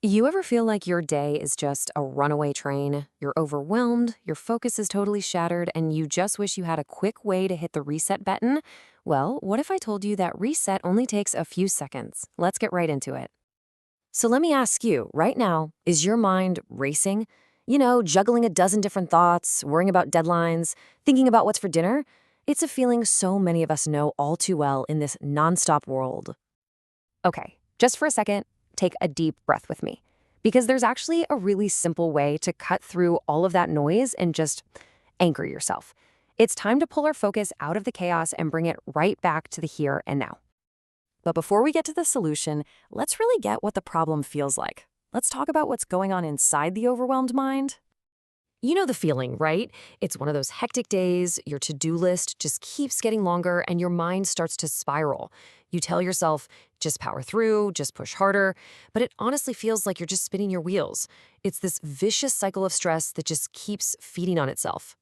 You ever feel like your day is just a runaway train? You're overwhelmed, your focus is totally shattered, and you just wish you had a quick way to hit the reset button? Well, what if I told you that reset only takes a few seconds? Let's get right into it. So let me ask you, right now, is your mind racing? Juggling a dozen different thoughts, worrying about deadlines, thinking about what's for dinner? It's a feeling so many of us know all too well in this nonstop world. Okay, just for a second, take a deep breath with me. Because there's actually a really simple way to cut through all of that noise and just anchor yourself. It's time to pull our focus out of the chaos and bring it right back to the here and now. But before we get to the solution, let's really get what the problem feels like. Let's talk about what's going on inside the overwhelmed mind. You know the feeling, right? It's one of those hectic days, your to-do list just keeps getting longer and your mind starts to spiral. You tell yourself, just power through, just push harder, but it honestly feels like you're just spinning your wheels. It's this vicious cycle of stress that just keeps feeding on itself.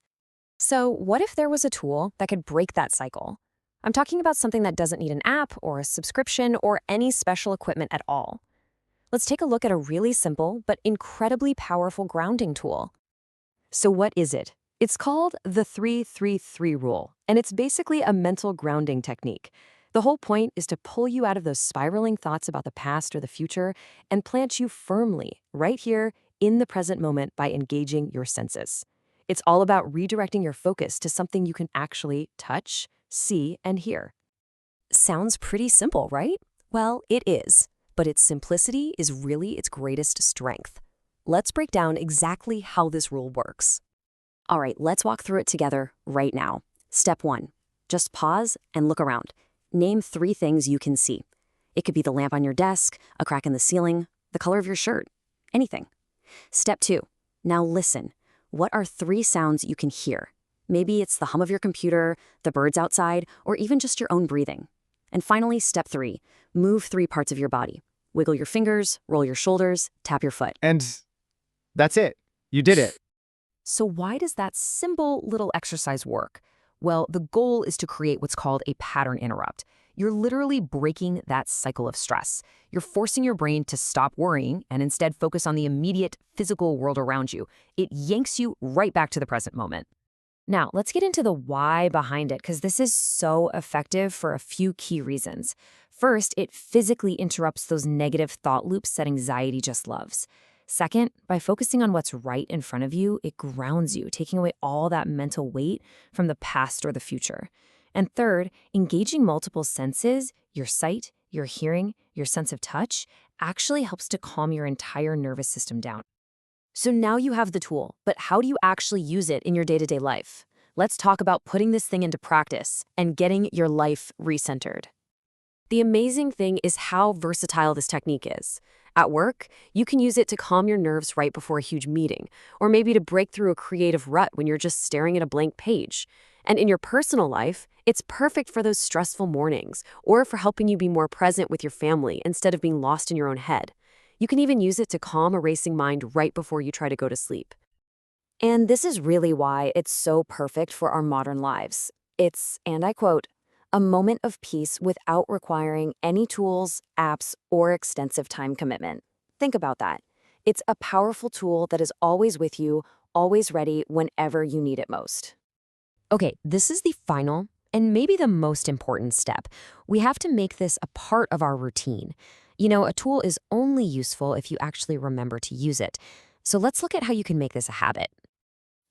So what if there was a tool that could break that cycle? I'm talking about something that doesn't need an app or a subscription or any special equipment at all. Let's take a look at a really simple but incredibly powerful grounding tool. So what is it? It's called the 3-3-3 rule, and it's basically a mental grounding technique. The whole point is to pull you out of those spiraling thoughts about the past or the future and plant you firmly right here in the present moment by engaging your senses. It's all about redirecting your focus to something you can actually touch, see, and hear. Sounds pretty simple, right? Well, it is, but its simplicity is really its greatest strength. Let's break down exactly how this rule works. All right, let's walk through it together right now. Step 1. Just pause and look around. Name 3 things you can see. It could be the lamp on your desk, a crack in the ceiling, the color of your shirt, anything. Step 2. Now listen. What are 3 sounds you can hear? Maybe it's the hum of your computer, the birds outside, or even just your own breathing. And finally, step 3. Move 3 parts of your body. Wiggle your fingers, roll your shoulders, tap your foot. And that's it. You did it. So why does that simple little exercise work? Well, the goal is to create what's called a pattern interrupt. You're literally breaking that cycle of stress. You're forcing your brain to stop worrying and instead focus on the immediate physical world around you. It yanks you right back to the present moment. Now, let's get into the why behind it, because this is so effective for a few key reasons. First, it physically interrupts those negative thought loops that anxiety just loves. Second, by focusing on what's right in front of you, it grounds you, taking away all that mental weight from the past or the future. And third, engaging multiple senses, your sight, your hearing, your sense of touch, actually helps to calm your entire nervous system down. So now you have the tool, but how do you actually use it in your day-to-day life? Let's talk about putting this thing into practice and getting your life recentered. The amazing thing is how versatile this technique is. At work, you can use it to calm your nerves right before a huge meeting, or maybe to break through a creative rut when you're just staring at a blank page. And in your personal life, it's perfect for those stressful mornings, or for helping you be more present with your family instead of being lost in your own head. You can even use it to calm a racing mind right before you try to go to sleep. And this is really why it's so perfect for our modern lives. It's, and I quote, a moment of peace without requiring any tools, apps, or extensive time commitment. Think about that. It's a powerful tool that is always with you, always ready whenever you need it most. Okay, this is the final and maybe the most important step. We have to make this a part of our routine. A tool is only useful if you actually remember to use it. So let's look at how you can make this a habit.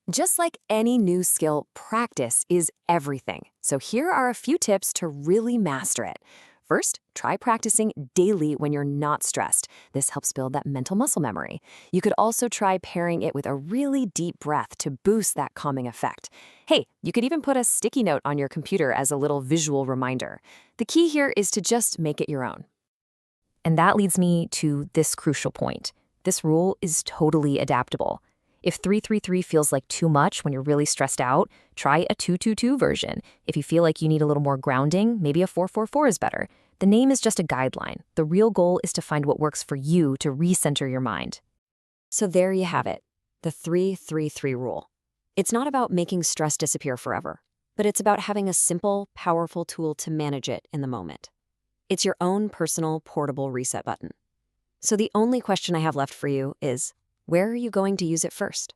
Just like any new skill, practice is everything. So here are a few tips to really master it. First, try practicing daily when you're not stressed. This helps build that mental muscle memory. You could also try pairing it with a really deep breath to boost that calming effect. Hey, you could even put a sticky note on your computer as a little visual reminder. The key here is to just make it your own. And that leads me to this crucial point. This rule is totally adaptable. If 3-3-3 feels like too much when you're really stressed out, try a 2-2-2 version. If you feel like you need a little more grounding, maybe a 4-4-4 is better. The name is just a guideline. The real goal is to find what works for you to recenter your mind. So there you have it, the 3-3-3 rule. It's not about making stress disappear forever, but it's about having a simple, powerful tool to manage it in the moment. It's your own personal portable reset button. So the only question I have left for you is, where are you going to use it first?